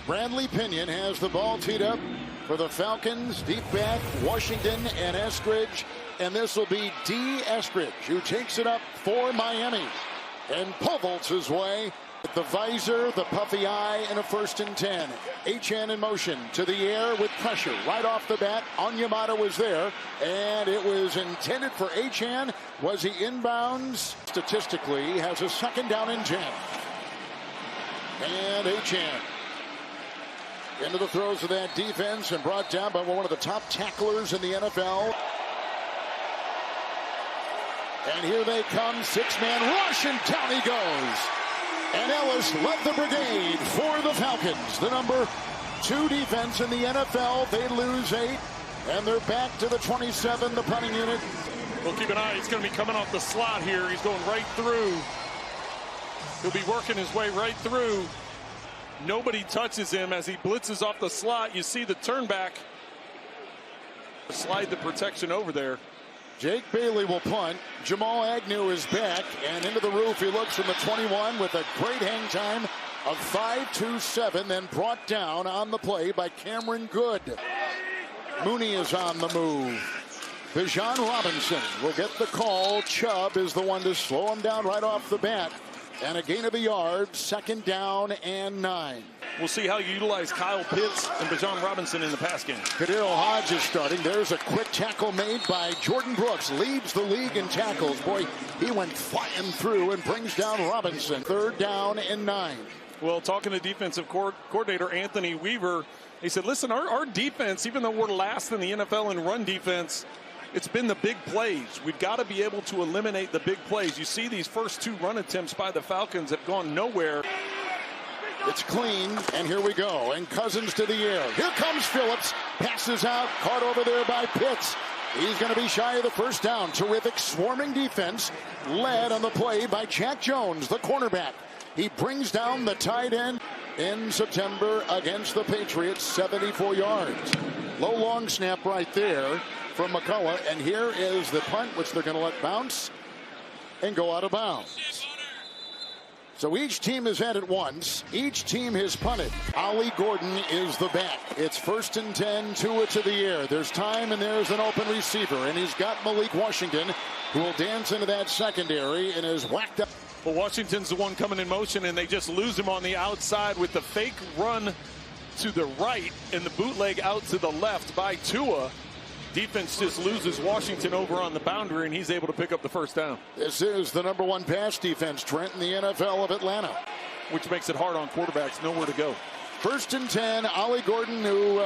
Bradley Pinion has the ball teed up for the Falcons. Deep back, Washington and Eskridge. And this will be D. Eskridge, who takes it up for Miami. And Povolts his way. The visor, the puffy eye, and a 1st and 10. Achane in motion to the air with pressure right off the bat. Onyemata was there, and it was intended for Achane. Was he inbounds? Statistically, he has a 2nd down and 10. And Achane into the throes of that defense and brought down by one of the top tacklers in the NFL. And here they come, 6-man rush, and down he goes. And Ellis led the brigade for the Falcons. The number 2 defense in the NFL. They lose 8, and they're back to the 27, the punting unit. Well, keep an eye. He's going to be coming off the slot here. He's going right through. He'll be working his way right through. Nobody touches him as he blitzes off the slot. You see the turn back. Slide the protection over there. Jake Bailey will punt. Jamal Agnew is back, and into the roof he looks from the 21 with a great hang time of 5.27, then brought down on the play by Cameron Good. Mooney is on the move. Bijan Robinson will get the call. Chubb is the one to slow him down right off the bat. And a gain of a yard, 2nd down and 9. We'll see how you utilize Kyle Pitts and Bijan Robinson in the pass game. Kadil Hodge is starting. There's a quick tackle made by Jordan Brooks. Leads the league in tackles. Boy, he went flying through and brings down Robinson. 3rd down and 9. Well, talking to defensive coordinator Anthony Weaver, he said, listen, our defense, even though we're last in the NFL in run defense, it's been the big plays. We've got to be able to eliminate the big plays. You see these first 2 run attempts by the Falcons have gone nowhere. It's clean, and here we go. And Cousins to the air. Here comes Phillips. Passes out, caught over there by Pitts. He's going to be shy of the 1st down. Terrific swarming defense, led on the play by Jack Jones, the cornerback. He brings down the tight end in September against the Patriots, 74 yards. Low long snap right there from McCullough, and here is the punt, which they're going to let bounce and go out of bounds. So each team has had it once. Each team has punted. Ollie Gordon is the back. It's 1st and 10, Tua to the air. There's time, and there's an open receiver, and he's got Malik Washington, who will dance into that secondary and is whacked up. Well, Washington's the one coming in motion, and they just lose him on the outside with the fake run to the right and the bootleg out to the left by Tua. Defense just loses Washington over on the boundary, and he's able to pick up the 1st down. This is the number 1 pass defense, Trent, in the NFL of Atlanta. Which makes it hard on quarterbacks, nowhere to go. 1st and 10, Ollie Gordon, who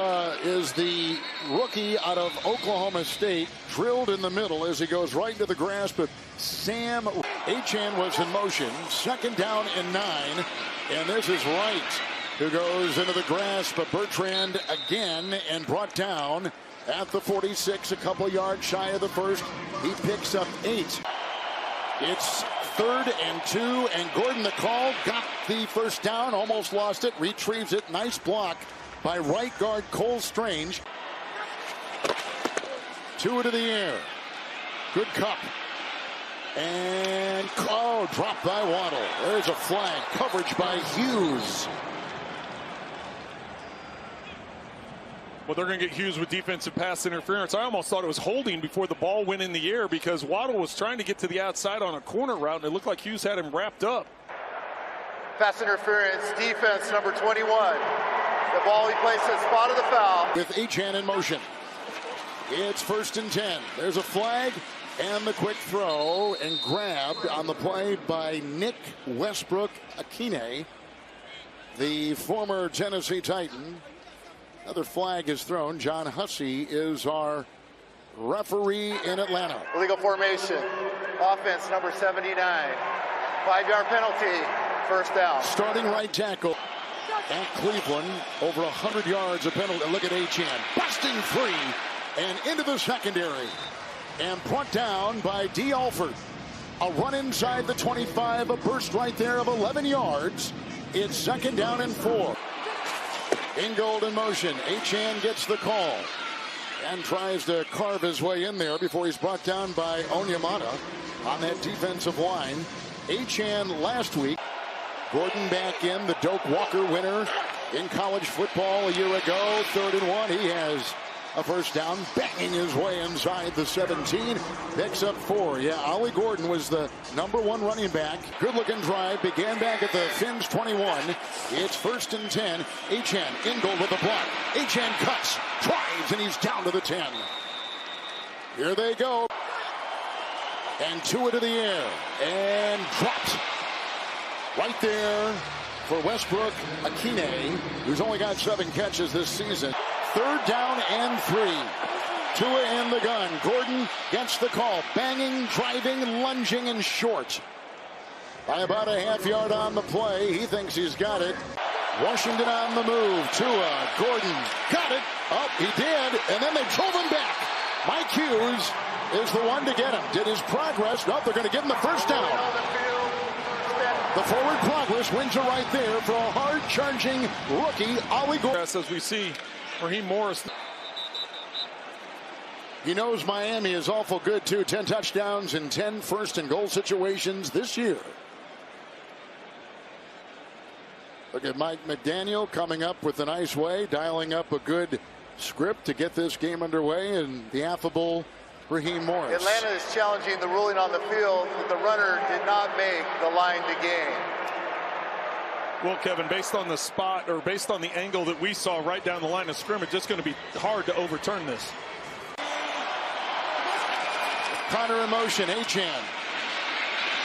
is the rookie out of Oklahoma State, drilled in the middle as he goes right into the grasp of Sam. Achane was in motion, 2nd down and 9, and this is Wright, who goes into the grasp of Bertrand again and brought down at the 46, a couple yards shy of the 1st. He picks up 8. It's 3rd and 2, and Gordon, the call, got the 1st down, almost lost it, retrieves it. Nice block by right guard Cole Strange. Tua to the air. Good cup. And dropped by Waddle. There's a flag. Coverage by Hughes. Well, they're going to get Hughes with defensive pass interference. I almost thought it was holding before the ball went in the air because Waddle was trying to get to the outside on a corner route, and it looked like Hughes had him wrapped up. Pass interference, defense number 21. The ball he placed at spot of the foul. With Achane in motion. It's 1st and 10. There's a flag and the quick throw and grabbed on the play by Nick Westbrook-Akine, the former Tennessee Titan. Another flag is thrown. John Hussey is our referee in Atlanta. Illegal formation. Offense number 79. 5-yard penalty. 1st down. Starting right tackle at Cleveland. Over 100 yards of penalty. Look at Achane. Busting free and into the secondary. And brought down by D. Alford. A run inside the 25. A burst right there of 11 yards. It's 2nd down and 4. Ingold in motion. Achane gets the call and tries to carve his way in there before he's brought down by Onyemata on that defensive line. Achane last week. Gordon back in, the Doak Walker winner in college football a year ago. 3rd and 1. He has a first down, banging his way inside the 17. Picks up 4. Yeah, Ollie Gordon was the #1 running back. Good-looking drive. Began back at the Finns 21. It's 1st and 10. Achane, Ingold with the block. Achane cuts, drives, and he's down to the 10. Here they go. And 2 into the air. And dropped. Right there for Westbrook Akine, who's only got 7 catches this season. 3rd down and 3. Tua in the gun. Gordon gets the call. Banging, driving, lunging, and short. By about a half yard on the play. He thinks he's got it. Washington on the move. Tua, Gordon, got it. Oh, he did. And then they drove him back. Mike Hughes is the one to get him. Did his progress. Oh, they're going to give him the first down. The forward progress wins are right there for a hard-charging rookie, Ollie Gordon. As we see, Raheem Morris. He knows Miami is awful good, too. 10 touchdowns and 10 first and goal situations this year. Look at Mike McDaniel coming up with a nice way, dialing up a good script to get this game underway, and the affable Raheem Morris. Atlanta is challenging the ruling on the field that the runner did not make the line to gain. Well, Kevin, based on the spot or based on the angle that we saw right down the line of scrimmage, it's going to be hard to overturn this. Connor in motion. Achane.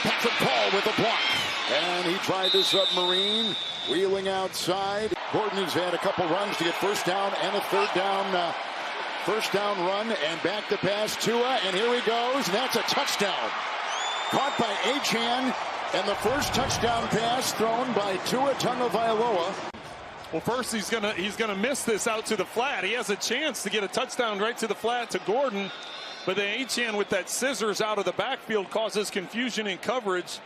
Patrick Paul with a block. And he tried the submarine. Wheeling outside. Gordon has had a couple runs to get first down and a first down run, and back to pass Tua, and here he goes, and that's a touchdown. Caught by Achane, and the first touchdown pass thrown by Tua Tagovailoa. Well, first he's gonna miss this out to the flat. He has a chance to get a touchdown right to the flat to Gordon, but then Achane with that scissors out of the backfield causes confusion in coverage.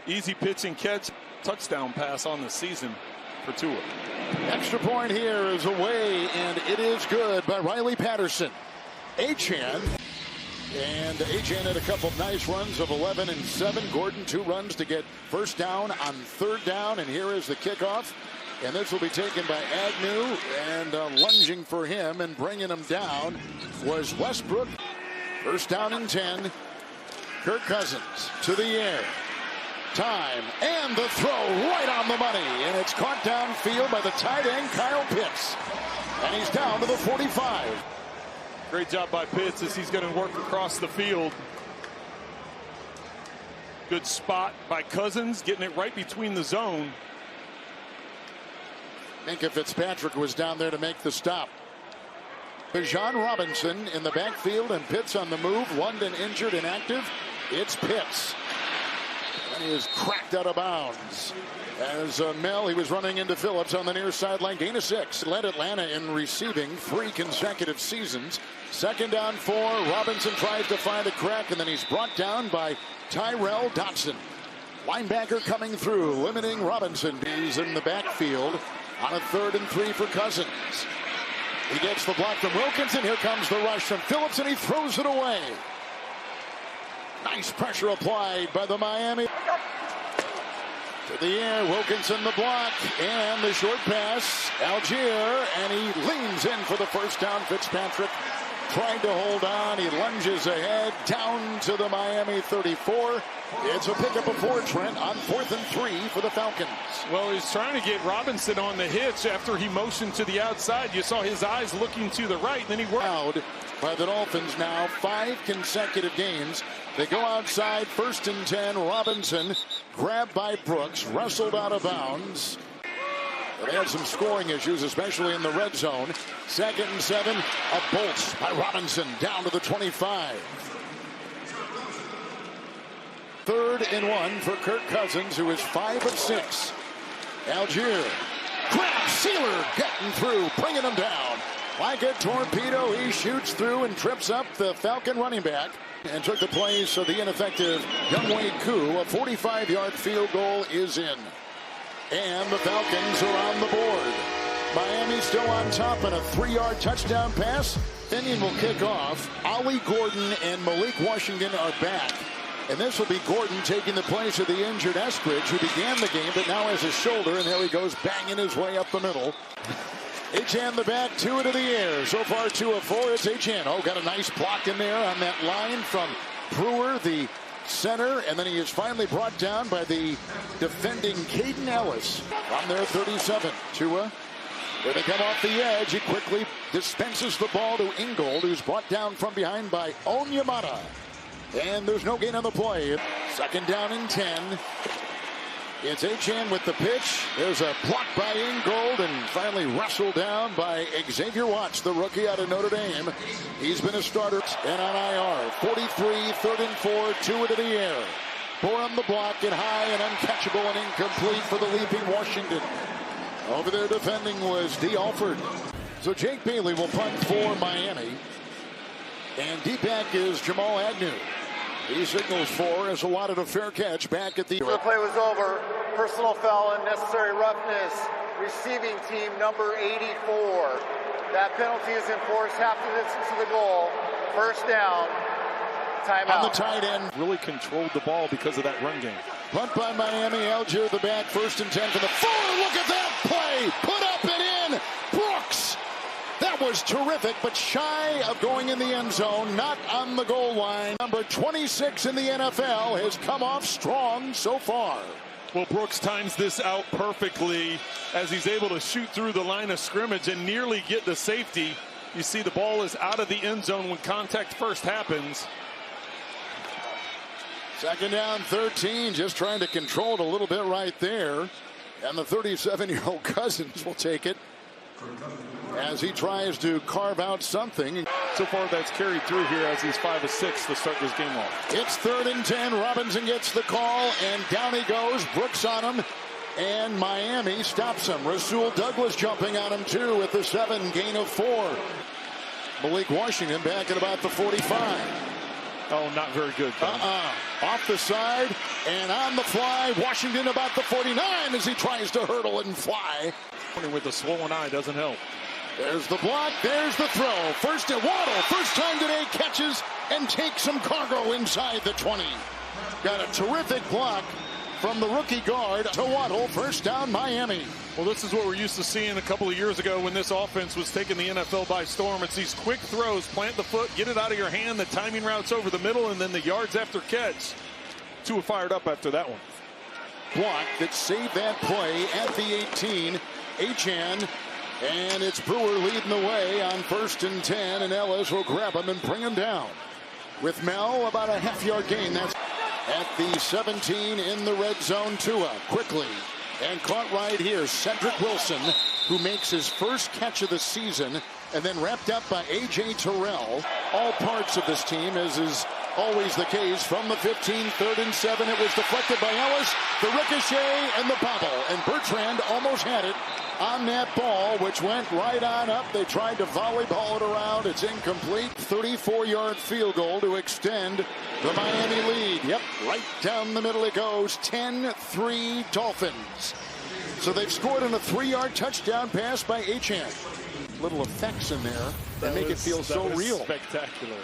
Easy pitch and catch, touchdown pass on the season for Tua. Extra point here is away, and it is good by Riley Patterson. Achane. And Achane had a couple nice runs of 11 and 7. Gordon 2 runs to get first down on 3rd down, and here is the kickoff. And this will be taken by Agnew, and lunging for him and bringing him down was Westbrook. First down and 10. Kirk Cousins to the air. Time, and the throw right on the money, and it's caught downfield by the tight end Kyle Pitts, and he's down to the 45. Great job by Pitts as he's going to work across the field. Good spot by Cousins, getting it right between the zone. I think if Fitzpatrick was down there to make the stop. Bijan Robinson in the backfield, and Pitts on the move. London injured, inactive. It's Pitts. And he is cracked out of bounds. As Mel, he was running into Phillips on the near sideline. Gain of 6. Led Atlanta in receiving 3 consecutive seasons. 2nd down 4. Robinson tries to find a crack, and then he's brought down by Tyrell Dodson. Linebacker coming through, limiting Robinson. He's in the backfield on a 3rd and 3 for Cousins. He gets the block from Wilkinson. Here comes the rush from Phillips, and he throws it away. Nice pressure applied by the Miami. To the air, Wilkinson the block, and the short pass. Algier, and he leans in for the first down. Fitzpatrick tried to hold on. He lunges ahead, down to the Miami 34. It's a pickup of 4, Trent, on 4th and 3 for the Falcons. Well, he's trying to get Robinson on the hitch after he motioned to the outside. You saw his eyes looking to the right, then he worked. Out by the Dolphins now, 5 consecutive games. They go outside, 1st and 10. Robinson grabbed by Brooks, wrestled out of bounds. They had some scoring issues, especially in the red zone. 2nd and 7, a bolt by Robinson down to the 25. 3rd and 1 for Kirk Cousins, who is 5 of 6. Algier grabs Sealer, getting through, bringing him down. Like a torpedo, he shoots through and trips up the Falcon running back and took the place of the ineffective Younghoe Koo. A 45-yard field goal is in. And the Falcons are on the board. Miami still on top on a 3-yard touchdown pass. Finian will kick off. Ollie Gordon and Malik Washington are back. And this will be Gordon taking the place of the injured Eskridge, who began the game, but now has his shoulder, and there he goes banging his way up the middle. Achane the back, 2 into the air. So far 2 of 4. It's Achane. Oh, got a nice block in there on that line from Brewer, the center, and then he is finally brought down by the defending Caden Ellis from their 37. Tua, where they come off the edge, he quickly dispenses the ball to Ingold, who's brought down from behind by Onyemata. And there's no gain on the play. Second down and 10. It's Achane with the pitch. There's a block by Ingold and finally wrestled down by Xavier Watts, the rookie out of Notre Dame. He's been a starter and on IR. 43, 3rd and 4, 2 into the air. 4 on the block and high and uncatchable and incomplete for the leaping Washington. Over there defending was D. Alford. So Jake Bailey will punt for Miami. And deep back is Jamal Agnew. He signals for as allotted a fair catch back at the... The play was over. Personal foul, unnecessary roughness. Receiving team number 84. That penalty is enforced half the distance to the goal. First down. Timeout. On the tight end. Really controlled the ball because of that run game. Punt by Miami. Algier the back. 1st and 10 for the 4. Look at that play. Put up and in. Brooks. That was terrific, but shy of going in the end zone, not on the goal line. Number 26 in the NFL has come off strong so far. Well, Brooks times this out perfectly as he's able to shoot through the line of scrimmage and nearly get the safety. You see the ball is out of the end zone when contact first happens. Second down, 13, just trying to control it a little bit right there. And the 37-year-old Cousins will take it as he tries to carve out something. So far that's carried through here as he's 5 of 6 to start this game off. It's 3rd and 10. Robinson gets the call and down he goes. Brooks on him and Miami stops him. Rasul Douglas jumping on him too with the 7, gain of 4. Malik Washington back at about the 45. Oh, not very good. Off the side and on the fly. Washington about the 49 as he tries to hurdle and fly. With the swollen eye doesn't help. There's the block. There's the throw. First at Waddle. First time today catches and takes some cargo inside the 20. Got a terrific block from the rookie guard to Waddle. First down Miami. Well, this is what we're used to seeing a couple of years ago when this offense was taking the NFL by storm. It's these quick throws, plant the foot, get it out of your hand, the timing routes over the middle, and then the yards after catch. Tua fired up after that one. Block that saved that play at the 18. Achane, and it's Brewer leading the way on 1st and 10, and Ellis will grab him and bring him down. With Mel, about a half-yard gain. That's at the 17 in the red zone. Tua quickly and caught right here. Cedric Wilson, who makes his first catch of the season, and then wrapped up by A.J. Terrell. All parts of this team, as is always the case, from the 15, 3rd and 7. It was deflected by Ellis, the ricochet, and the bobble. And Bertrand almost had it on that ball, which went right on up. They tried to volleyball it around. It's incomplete. 34-yard field goal to extend the Miami lead. Yep, right down the middle it goes. 10-3 Dolphins. So they've scored on a 3-yard touchdown pass by Achane. Little effects in there that make it feel so real. Spectacular.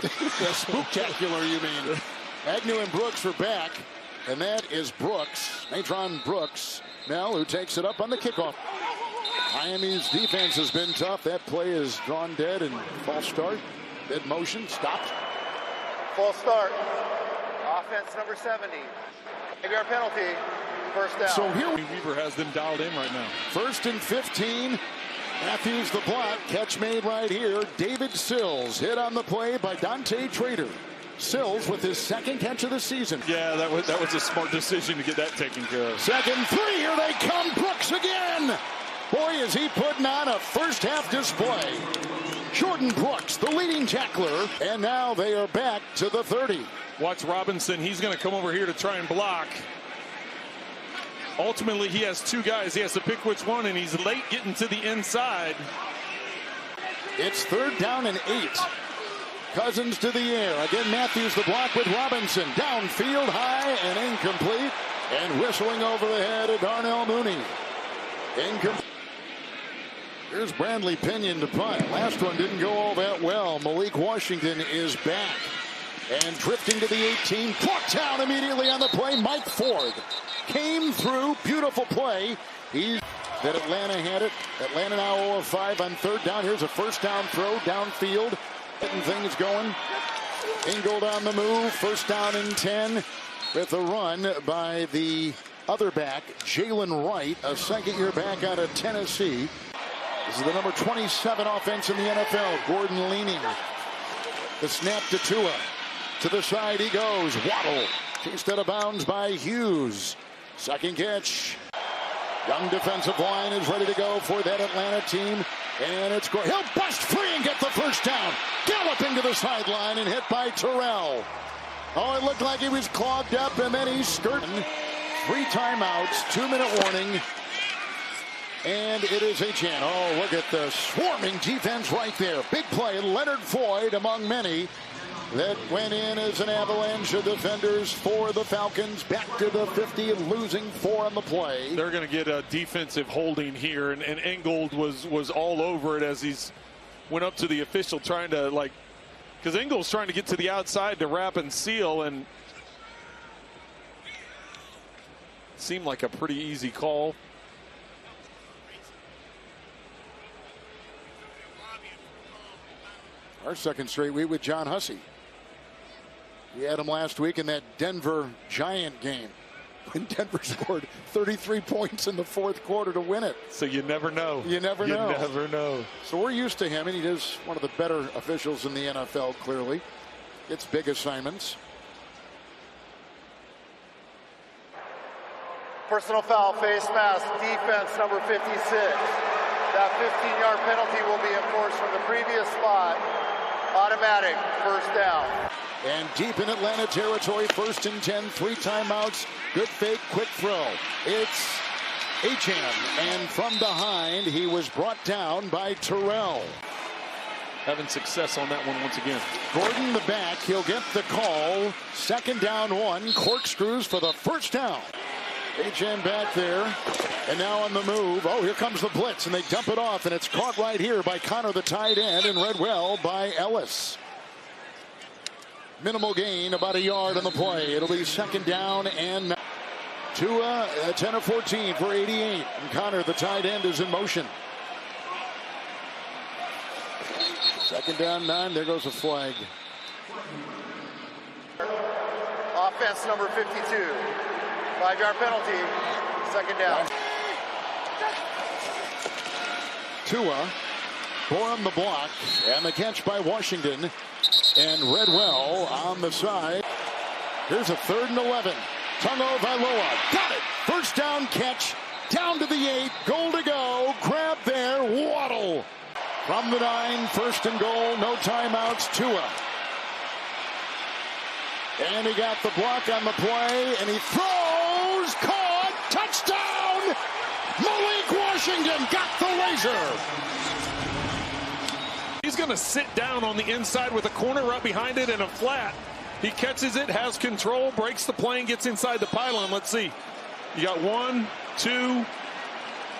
Spectacular, you mean. Agnew and Brooks are back, and that is Brooks, Natron Brooks, now who takes it up on the kickoff. Miami's defense has been tough. That play is drawn dead and false start. Dead motion, stopped. False start. Offense number 70. Maybe penalty. First down. So here Weaver has them dialed in right now. 1st and 15. Matthews the block. Catch made right here. David Sills hit on the play by Dante Trader. Sills with his 2nd catch of the season. Yeah, that was a smart decision to get that taken care of. 2nd and 3. Here they come. Brooks again. Boy, is he putting on a first half display. Jordan Brooks, the leading tackler, and now they are back to the 30. Watch Robinson. He's going to come over here to try and block. Ultimately, he has 2 guys. He has to pick which one, and he's late getting to the inside. It's 3rd down and 8. Cousins to the air. Again, Matthews the block with Robinson. Downfield, high and incomplete. And whistling over the head of Darnell Mooney. Incomplete. Here's Brandley Pinion to punt. Last one didn't go all that well. Malik Washington is back. And drifting to the 18, brought down immediately on the play. Mike Ford came through, beautiful play. That Atlanta had it. Atlanta now 0 of 5 on third down. Here's a first down throw downfield. Getting things going. Ingold on the move. First down and 10 with a run by the other back, Jalen Wright, a second-year back out of Tennessee. This is the number 27 offense in the NFL. Gordon leaning. The snap to Tua. To the side he goes. Waddle. Chased out of bounds by Hughes. Second catch. Young defensive line is ready to go for that Atlanta team. And it's going. He'll bust free and get the first down. Galloping to the sideline and hit by Terrell. Oh, it looked like he was clogged up, and then he's skirting. 3 timeouts, 2-minute warning. And it is a chance. Oh, look at the swarming defense right there. Big play. Leonard Floyd among many. That went in as an avalanche of defenders for the Falcons. Back to the 50 and losing 4 on the play. They're going to get a defensive holding here, and Ingold was all over it as he's went up to the official trying to, like, because Ingold's trying to get to the outside to wrap and seal, and seemed like a pretty easy call. Our second straight week with John Hussey. We had him last week in that Denver Giant game when Denver scored 33 points in the fourth quarter to win it. So you never know. You never know. You never know. So we're used to him, and he is one of the better officials in the NFL, clearly. Gets big assignments. Personal foul, face mask, defense number 56. That 15-yard penalty will be enforced from the previous spot. Automatic, first down. And deep in Atlanta territory, 1st and 10, 3 timeouts. Good fake, quick throw. It's Achane, and from behind, he was brought down by Terrell. Having success on that one once again. Gordon the back, he'll get the call. 2nd down 1, corkscrews for the first down. Achane back there, and now on the move. Oh, here comes the blitz, and they dump it off, and it's caught right here by Connor, the tight end, and read well by Ellis. Minimal gain, about 1 yard on the play. It'll be 2nd down and Tua, 10 of 14 for 88. And Connor, the tight end, is in motion. 2nd down 9. There goes a flag. Offense number 52. 5-yard penalty. 2nd down. Tua bore on the block, and the catch by Washington. And Redwell on the side. Here's a 3rd and 11. Tungo Vailoa got it. First down catch. Down to the 8. Goal to go. Grab there. Waddle. From the 9. 1st and goal. No timeouts. Tua. And he got the block on the play. And he throws. Caught. Touchdown. Malik Washington got the razor. He's going to sit down on the inside with a corner right behind it and a flat. He catches it, has control, breaks the plane, gets inside the pylon. Let's see. You got 1, 2,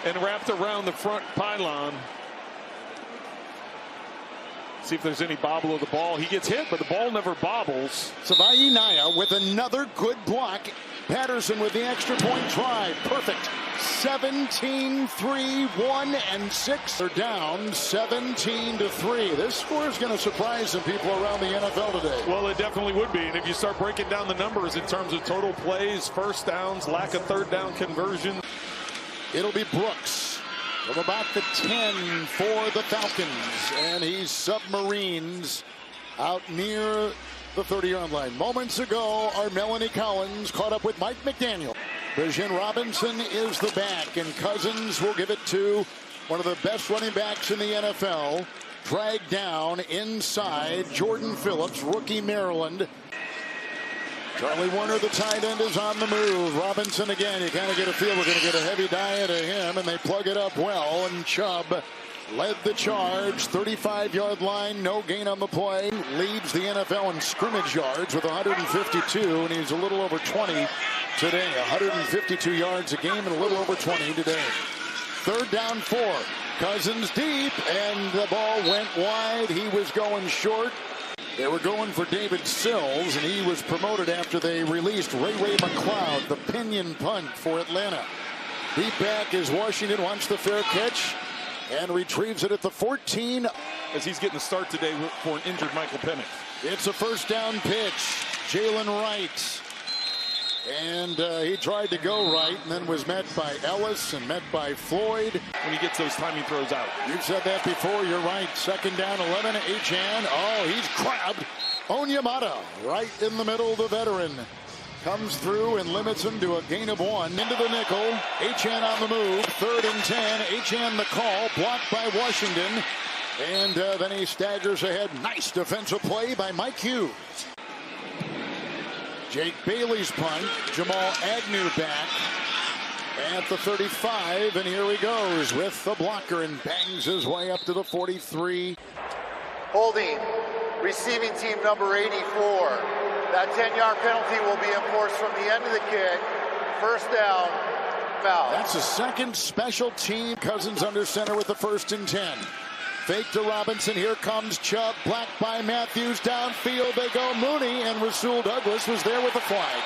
and wrapped around the front pylon. See if there's any bobble of the ball. He gets hit, but the ball never bobbles. Savai Naya with another good block. Patterson with the extra point try. Perfect. 17-3, 1 and 6. They're down 17-3. This score is going to surprise some people around the NFL today. Well, it definitely would be. And if you start breaking down the numbers in terms of total plays, first downs, lack of 3rd down conversion. It'll be Brooks from about the 10 for the Falcons. And he submarines out near the 30-yard line. Moments ago, our Melanie Collins caught up with Mike McDaniel. Bijan Robinson is the back, and Cousins will give it to one of the best running backs in the NFL. Dragged down inside. Jordan Phillips, rookie Maryland. Charlie Warner, the tight end, is on the move. Robinson again. You kind of get a feel we're going to get a heavy diet of him, and they plug it up well. And Chubb led the charge. 35-yard line, no gain on the play. Leads the NFL in scrimmage yards with 152, and he's a little over 20 today. 152 yards a game and a little over 20 today. 3rd down 4. Cousins deep, and the ball went wide. He was going short. They were going for David Sills, and he was promoted after they released Ray McLeod, the pinion punt for Atlanta. Deep back is Washington, wants the fair catch and retrieves it at the 14. As he's getting the start today for an injured Michael Penix. It's a first down pitch. Jalen Wright. And he tried to go right and then was met by Ellis and met by Floyd. When he gets those timing throws out. You've said that before. You're right. Second down, 11. Achan. Oh, he's grabbed. Onyemata right in the middle. The veteran comes through and limits him to a gain of 1. Into the nickel. Achan on the move. 3rd and 10. Achan the call. Blocked by Washington. And then he staggers ahead. Nice defensive play by Mike Hughes. Jake Bailey's punt. Jamal Agnew back at the 35. And here he goes with the blocker and bangs his way up to the 43. Holding receiving team number 84. That 10-yard penalty will be enforced from the end of the kick. First down, foul. That's a second special team. Cousins under center with the 1st and 10. Fake to Robinson. Here comes Chubb. Blacked by Matthews. Downfield they go. Mooney, and Rasul Douglas was there with the flag.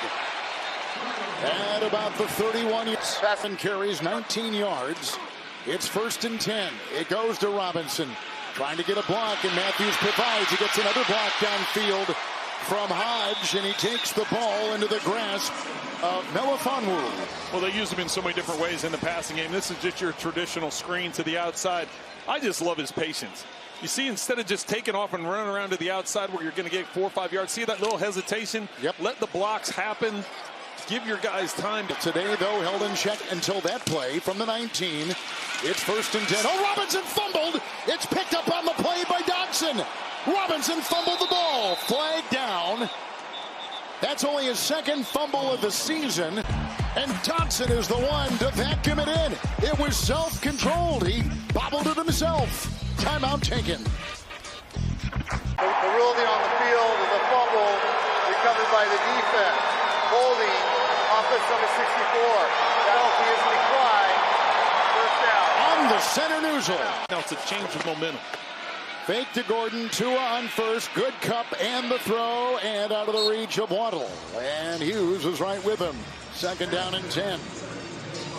At about the 31. Fasten carries 19 yards. It's 1st and 10. It goes to Robinson. Trying to get a block, and Matthews provides. He gets another block downfield from Hodge, and he takes the ball into the grasp of Melifonwu. Well, they use him in so many different ways in the passing game. This is just your traditional screen to the outside. I just love his patience. You see, instead of just taking off and running around to the outside where you're going to get 4 or 5 yards, see that little hesitation? Yep. Let the blocks happen. Give your guys time. Today, though, held in check until that play from the 19. It's 1st and 10. Oh, Robinson fumbled. It's picked up on the play by Dodson. Robinson fumbled the ball. Flag down. That's only his 2nd fumble of the season. And Dodson is the one to vacuum it in. It was self-controlled. He bobbled it himself. Timeout taken. The ruling on the field is a fumble recovered by the defense. Holding offense number 64. Penalty is declined. First down. On the center noozle. Now it's a change of momentum. Fake to Gordon, Tua on first, good cup and the throw, and out of the reach of Waddle. And Hughes was right with him. 2nd down and 10.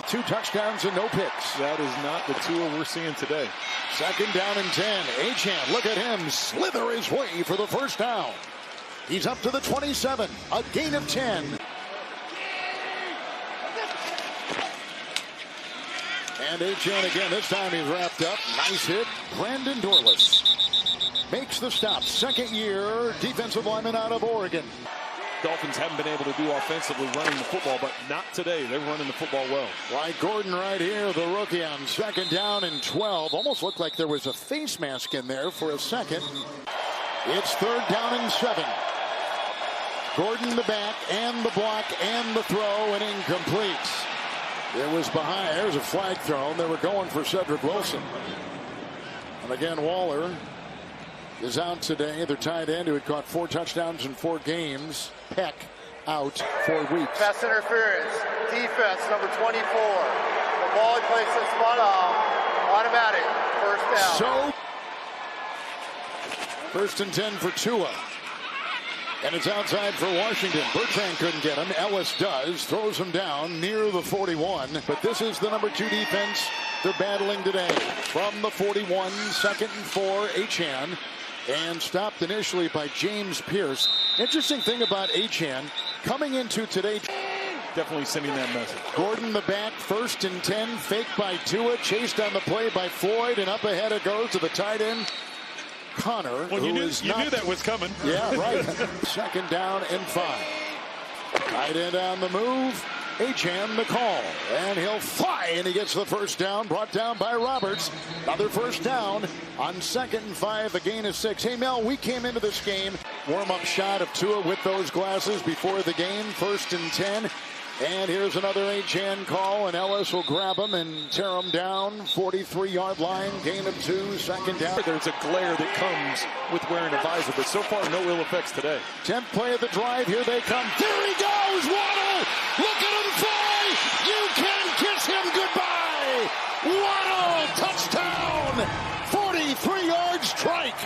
2 touchdowns and no picks. That is not the Tua we're seeing today. 2nd down and 10. Achan, look at him slither his way for the 1st down. He's up to the 27, a gain of 10. And Achan again, this time he's wrapped up. Nice hit. Brandon Dorlus makes the stop. 2nd year defensive lineman out of Oregon. Dolphins haven't been able to do offensively running the football, but not today. They're running the football well. Like Gordon right here, the rookie on 2nd down and 12. Almost looked like there was a face mask in there for a second. It's 3rd down and 7. Gordon the back and the block and the throw, and incomplete. It was behind. There's a flag thrown. They were going for Cedric Wilson. And again, Waller is out today. Their tight end who had caught 4 touchdowns in 4 games. Peck out 4 weeks. Pass interference. Defense number 24. The ball he plays in spot off. Automatic. First down. So 1st and 10 for Tua. And it's outside for Washington. Bertrand couldn't get him. Ellis does. Throws him down near the 41. But this is the number 2 defense they're battling today. From the 41, 2nd and 4, Achan. And stopped initially by James Pierce. Interesting thing about Achan, coming into today. Definitely sending that message. Gordon the back, 1st and 10. Fake by Tua. Chased on the play by Floyd. And up ahead it goes to the tight end. Connor, well, you knew that was coming. Yeah, right. 2nd down and 5. Tight end on the move. Achan the call. And he'll fly, and he gets the 1st down. Brought down by Roberts. Another 1st down on 2nd and 5, a gain of 6. Hey, Mel, we came into this game. Warm-up shot of Tua with those glasses before the game. 1st and 10. And here's another Achan call, and Ellis will grab him and tear him down. 43-yard line, gain of 2, 2nd down. There's a glare that comes with wearing a visor, but so far no ill effects today. 10th play of the drive, here they come. There he goes, Waddle! Look at him fly! You can kiss him goodbye! Waddle, touchdown! 43-yard strike!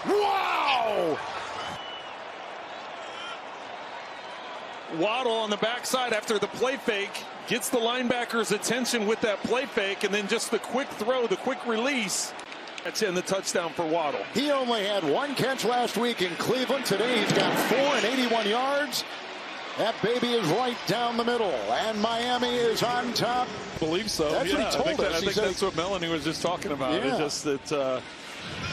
Wow! Waddle on the backside after the play fake. Gets the linebacker's attention with that play fake, and then just the quick throw, the quick release. That's in the touchdown for Waddle. He only had one catch last week in Cleveland. Today he's got 4 and 81 yards. That baby is right down the middle, and Miami is on top. I believe so. That's what he told us. I think that's what Melanie was just talking about. Yeah. It's just that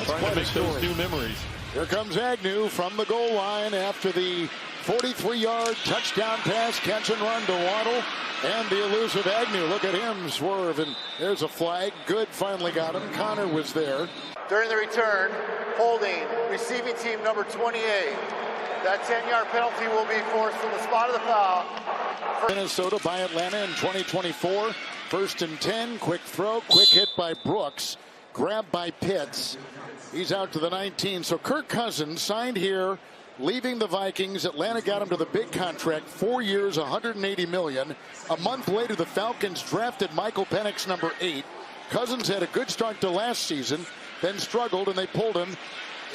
trying to make those new memories. Here comes Agnew from the goal line after the 43-yard touchdown pass, catch and run to Waddle. And the elusive Agnew. Look at him swerve, and there's a flag. Good, finally got him. Connor was there. During the return, holding receiving team number 28. That 10-yard penalty will be forced from the spot of the foul. Minnesota by Atlanta in 2024. 1st and 10. Quick throw. Quick hit by Brooks. Grabbed by Pitts. He's out to the 19. So Kirk Cousins signed here, leaving the Vikings. Atlanta got him to the big contract, 4 years, $180 million. A month later, the Falcons drafted Michael Penix, number 8. Cousins had a good start to last season, then struggled, and they pulled him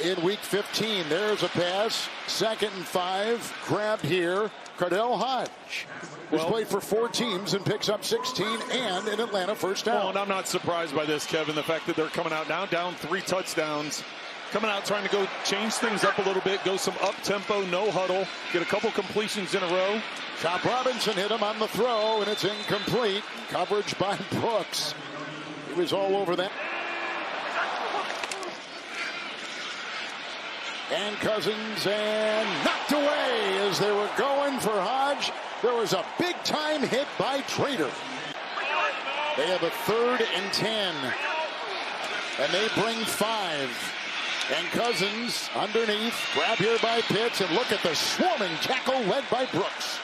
in week 15. There's a pass. 2nd and 5. Grabbed here. Cardell Hodge, who's played for 4 teams and picks up 16 and an Atlanta first down. Well, and I'm not surprised by this, Kevin. The fact that they're coming out now down 3 touchdowns. Coming out trying to go change things up a little bit, go some up-tempo, no huddle, get a couple completions in a row. Chop Robinson hit him on the throw, and it's incomplete. Coverage by Brooks. He was all over that. And Cousins, and knocked away as they were going for Hodge. There was a big-time hit by Trader. They have a 3rd and 10. And they bring 5. And Cousins underneath, grab here by Pitts, and look at the swarming tackle led by Brooks.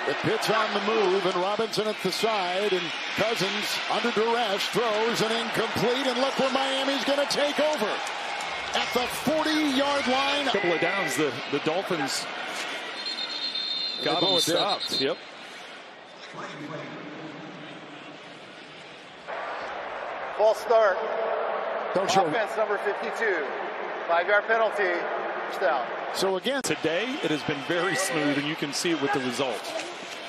With Pitts on the move and Robinson at the side, and Cousins under duress throws an incomplete, and look where Miami's going to take over. At the 40-yard line. A couple of downs, the Dolphins got them stopped. Yep. False start. Don't show. Offense number 52. 5-yard penalty. Touchdown. So again, today it has been very smooth, and you can see it with the result.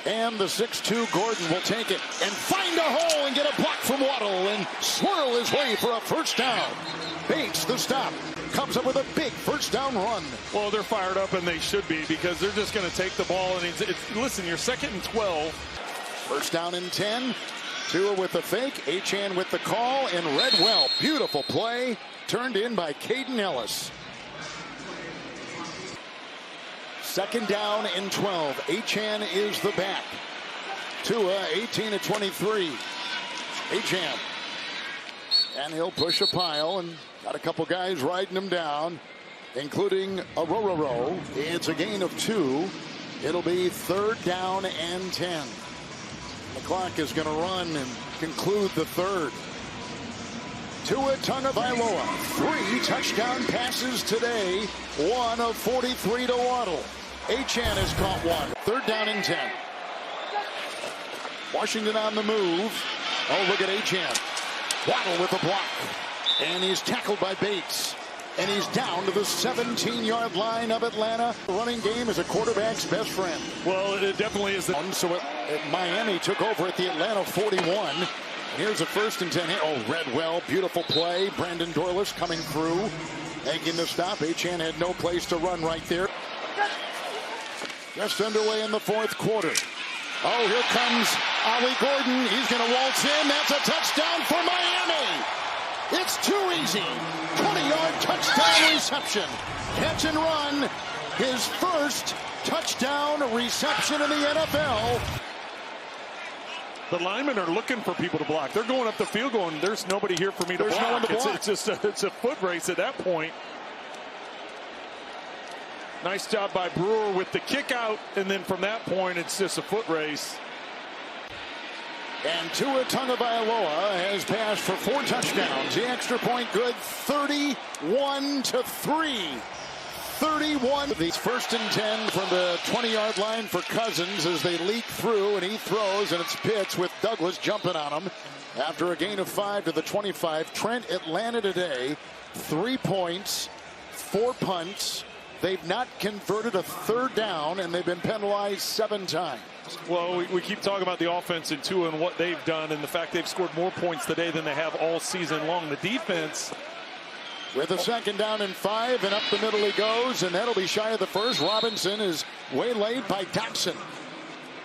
And the 6'2 Gordon will take it and find a hole and get a block from Waddle and swirl his way for a first down. Bates, the stop, comes up with a big first down run. Well, they're fired up, and they should be, because they're just going to take the ball. And listen, you're 2nd and 12. First down and 10. Tua with the fake, Achane with the call, and Redwell. Beautiful play, turned in by Caden Ellis. 2nd down and 12. Achane is the back. Tua 18-23. Achane. And he'll push a pile, and got a couple guys riding him down, including a row. It's a gain of 2. It'll be 3rd down and 10. The clock is going to run and conclude the 3rd. Tua Tagovailoa, 3 touchdown passes today, 1 of 43 to Waddle. Achane has caught 1. 3rd down and 10. Washington on the move. Oh, look at Achane. Waddle with a block. And he's tackled by Bates. And he's down to the 17-yard line of Atlanta. The running game is a quarterback's best friend. Well, it definitely is. So Miami took over at the Atlanta 41. Here's a 1st and 10. Oh, Redwell, beautiful play. Brandon Dorlus coming through, making the stop. Achane had no place to run right there. Just underway in the 4th quarter. Oh, here comes Ollie Gordon. He's going to waltz in. That's a touchdown for Miami. It's too easy. 20-yard touchdown reception. Catch and run. His first touchdown reception in the NFL. The linemen are looking for people to block. They're going up the field going, there's nobody here for me to block. There's no one to block. It's just it's a foot race at that point. Nice job by Brewer with the kick out, and then from that point, it's just a foot race. And Tua Tagovailoa has passed for 4 touchdowns. The extra point good, 31-3. 31. These 1st and 10 from the 20-yard line for Cousins as they leak through, and he throws, and it's Pitts with Douglas jumping on him. After a gain of 5 to the 25, Trent Atlanta today, 3 points, 4 punts, They've not converted a third down, and they've been penalized 7 times. Well, we keep talking about the offense and Tua and what they've done and the fact they've scored more points today than they have all season long. The defense, with a 2nd down and 5, and up the middle he goes, and that'll be shy of the first. Robinson is waylaid by Dotson.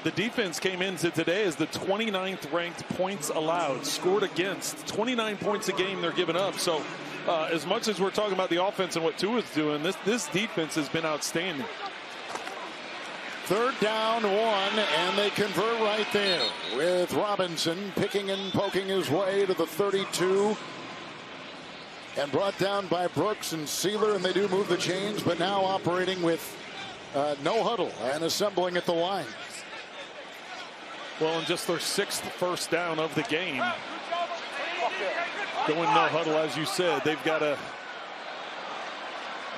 the defense came into today as the 29th ranked points allowed, scored against. 29 points a game they're giving up. So as much as we're talking about the offense and what Tua's doing, this defense has been outstanding. 3rd down 1, and they convert right there with Robinson picking and poking his way to the 32. And brought down by Brooks and Sealer, and they do move the chains, but now operating with no huddle and assembling at the line. Well, in just their 6th first down of the game, going no huddle, as you said, they've got a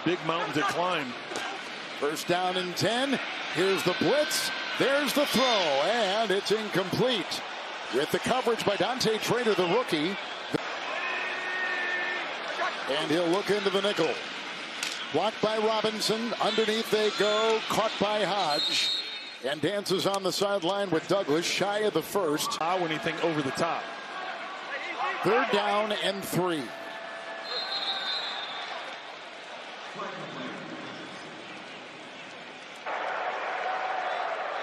big mountain to climb. 1st down and 10. Here's the blitz. There's the throw, and it's incomplete. With the coverage by Dante Trader, the rookie. And he'll look into the nickel. Blocked by Robinson. Underneath they go. Caught by Hodge. And dances on the sideline with Douglas, shy of the first. Not anything over the top. 3rd down and 3.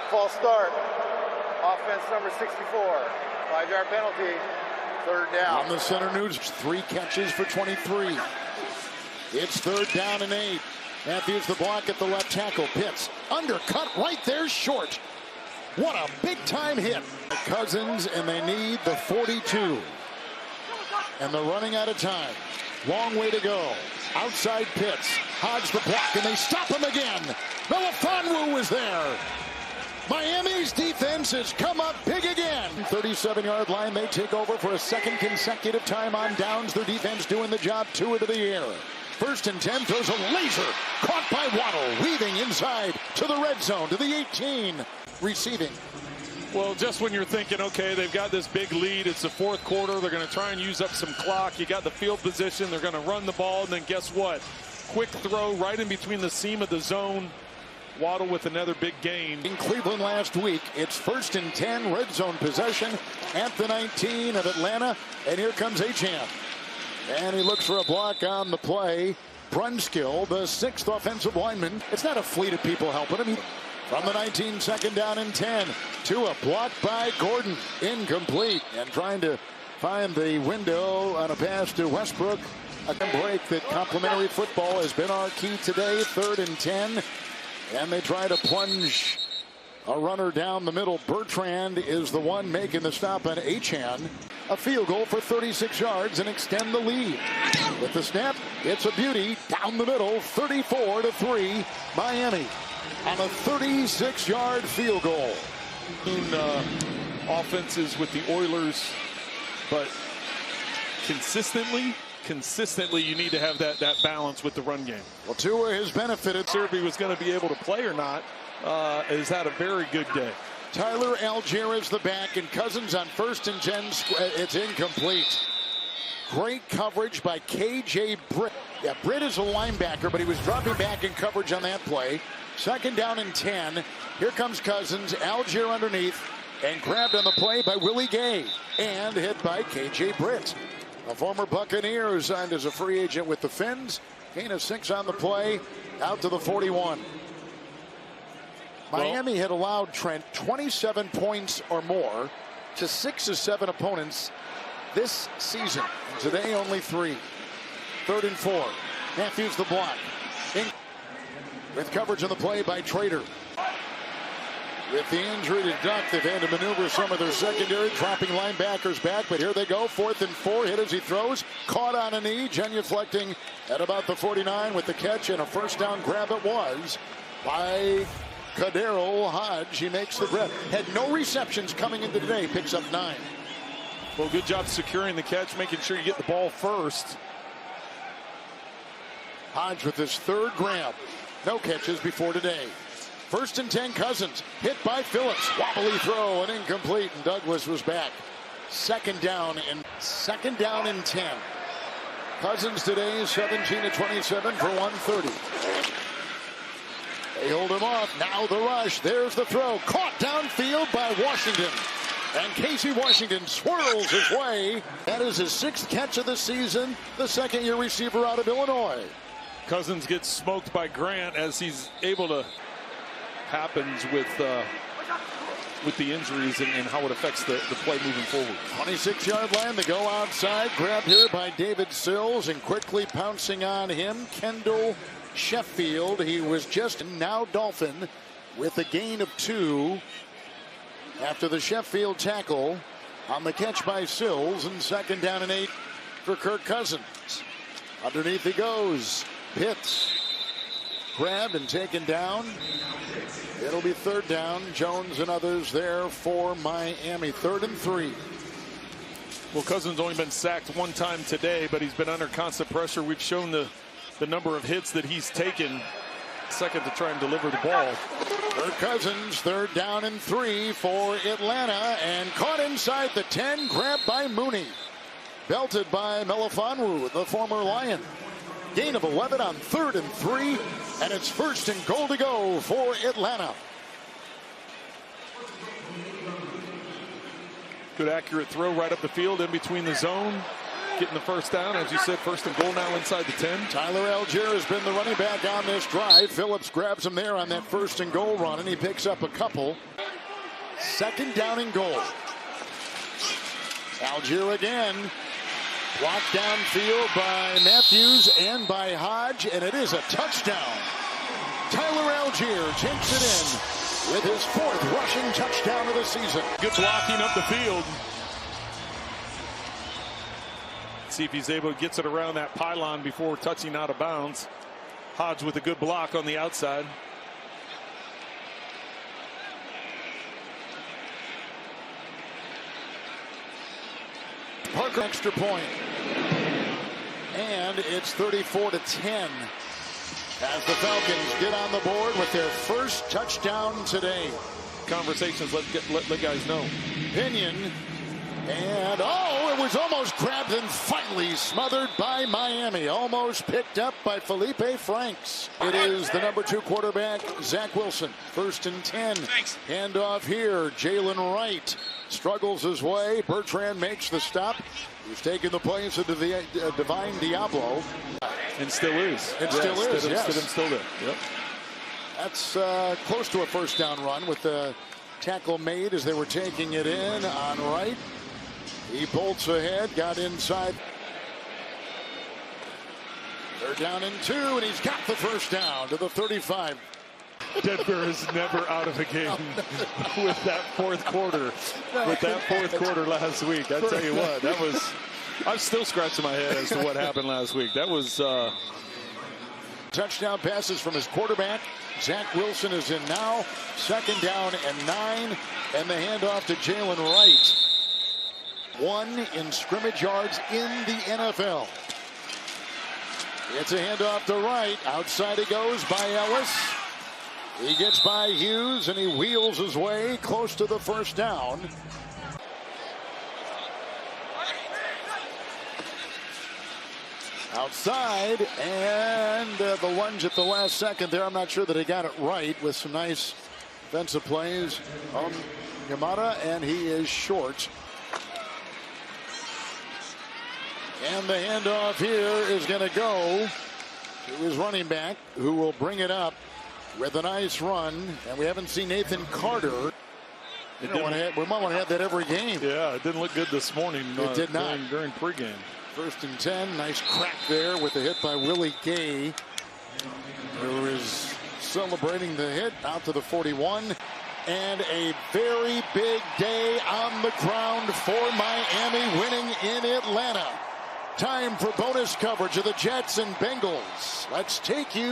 False start. Offense number 64. 5-yard penalty. 3rd down. On the center news, 3 catches for 23. It's 3rd down and 8. Matthews the block at the left tackle. Pitts undercut right there short. What a big time hit. Cousins, and they need the 42. And they're running out of time. Long way to go. Outside Pitts. Hodge the block, and they stop him again. Melifonwu was there. Miami's defense has come up big again. 37-yard line. They take over for a 2nd consecutive time on downs. Their defense doing the job. Tua to the air. 1st and 10, throws a laser. Caught by Waddle. Weaving inside to the red zone, to the 18. Receiving. Well, just when you're thinking, okay, they've got this big lead. It's the 4th quarter. They're going to try and use up some clock. You got the field position. They're going to run the ball. And then guess what? Quick throw right in between the seam of the zone. Waddle with another big gain. In Cleveland last week, it's 1st and 10, red zone possession at the 19 of Atlanta. And here comes Achane. And he looks for a block on the play. Brunskill, the 6th offensive lineman. It's not a fleet of people helping him. From the 19, 2nd down and 10. To a block by Gordon. Incomplete. And trying to find the window on a pass to Westbrook. A break that complimentary football has been our key today. 3rd and 10. And they try to plunge a runner down the middle. Bertrand is the one making the stop on Achane. A field goal for 36 yards and extend the lead. With the snap, it's a beauty. Down the middle, 34-3, Miami on a 36-yard field goal. Offenses with the Oilers, but consistently you need to have that balance with the run game. Well, Tua has benefited. If he was going to be able to play or not, has had a very good day. Tyler Algier is the back, and Cousins on 1st and 10. It's incomplete. Great coverage by K.J. Britt. Yeah, Britt is a linebacker, but he was dropping back in coverage on that play. 2nd down and 10. Here comes Cousins. Algier underneath, and grabbed on the play by Willie Gay, and hit by K.J. Britt. A former Buccaneer who signed as a free agent with the Fins. Gain of 6 on the play, out to the 41. Miami had allowed Trent 27 points or more to 6 of 7 opponents this season. And today only 3. 3rd and 4. Matthews the block. With coverage on the play by Trader. With the injury to Duck, they've had to maneuver some of their secondary, dropping linebackers back. But here they go, 4th and 4. Hit as he throws. Caught on a knee. Genuflecting at about the 49 with the catch, and a 1st down grab it was by Kadero Hodge. He makes the grab. Had no receptions coming into today. Picks up 9. Well, good job securing the catch, making sure you get the ball first. Hodge with his 3rd grab. No catches before today. 1st and 10, Cousins. Hit by Phillips. Wobbly throw and incomplete, and Douglas was back. 2nd down and 10. Cousins today 17 of 27 for 130. They hold him off. Now the rush. There's the throw. Caught downfield by Washington. And Casey Washington swirls his way. That is his 6th catch of the season. The second-year receiver out of Illinois. Cousins gets smoked by Grant as he's able to. Happens with the injuries and how it affects the play moving forward. 26-yard line to go outside. Grabbed here by David Sills and quickly pouncing on him, Kendall Sheffield. He was just now Dolphin with a gain of 2 after the Sheffield tackle on the catch by Sills, and 2nd down and 8 for Kirk Cousins. Underneath he goes. Pitts grabbed and taken down. It'll be 3rd down. Jones and others there for Miami. 3rd and 3. Well, Cousins only been sacked 1 time today, but he's been under constant pressure. We've shown the number of hits that he's taken. 2nd to try and deliver the ball. Kirk Cousins, 3rd down and 3 for Atlanta, and caught inside the 10, grabbed by Mooney. Belted by Melifonwu, the former Lion. Gain of 11 on 3rd and 3, and it's 1st and goal to go for Atlanta. Good accurate throw right up the field in between the zone. Getting the 1st down, as you said, 1st and goal now inside the 10. Tyler Algier has been the running back on this drive. Phillips grabs him there on that 1st and goal run, and he picks up a couple. 2nd down and goal. Algier again. Blocked downfield by Matthews and by Hodge, and it is a touchdown. Tyler Algier takes it in with his 4th rushing touchdown of the season. Good blocking up the field. See if he's able to get it around that pylon before touching out of bounds. Hodge with a good block on the outside. Parker extra point. And it's 34-10 as the Falcons get on the board with their 1st touchdown today. Conversations, let the guys know. Pinion. And it was almost grabbed and finally smothered by Miami. Almost picked up by Felipe Franks. It is the number 2 quarterback, Zach Wilson. 1st and 10. Thanks. Handoff here. Jalen Wright struggles his way. Bertrand makes the stop. He's taking the place of the Divine Diablo. And still is. It still is, yes. Still there. Yep. That's close to a 1st down run with the tackle made as they were taking it in on Wright. He bolts ahead, got inside. 3rd down and 2, and he's got the 1st down to the 35. Denver is never out of a game with that 4th quarter. With that 4th quarter last week. I tell you what, that was. I'm still scratching my head as to what happened last week. That was. Touchdown passes from his quarterback. Zach Wilson is in now. 2nd down and 9, and the handoff to Jalen Wright. 1 in scrimmage yards in the NFL. It's a handoff to Wright. Outside he goes by Ellis. He gets by Hughes, and he wheels his way close to the 1st down. Outside, and the lunge at the last second there. I'm not sure that he got it right with some nice defensive plays on Yamada, and he is short. And the handoff here is going to go to his running back, who will bring it up with a nice run. And we haven't seen Nathan Carter. We might want to have that every game. Yeah, it didn't look good this morning. It did not. During pregame. 1st and 10. Nice crack there with the hit by Willie Gay, who is celebrating the hit out to the 41. And a very big day on the ground for Miami, winning in Atlanta. Time for bonus coverage of the Jets and Bengals. Let's take you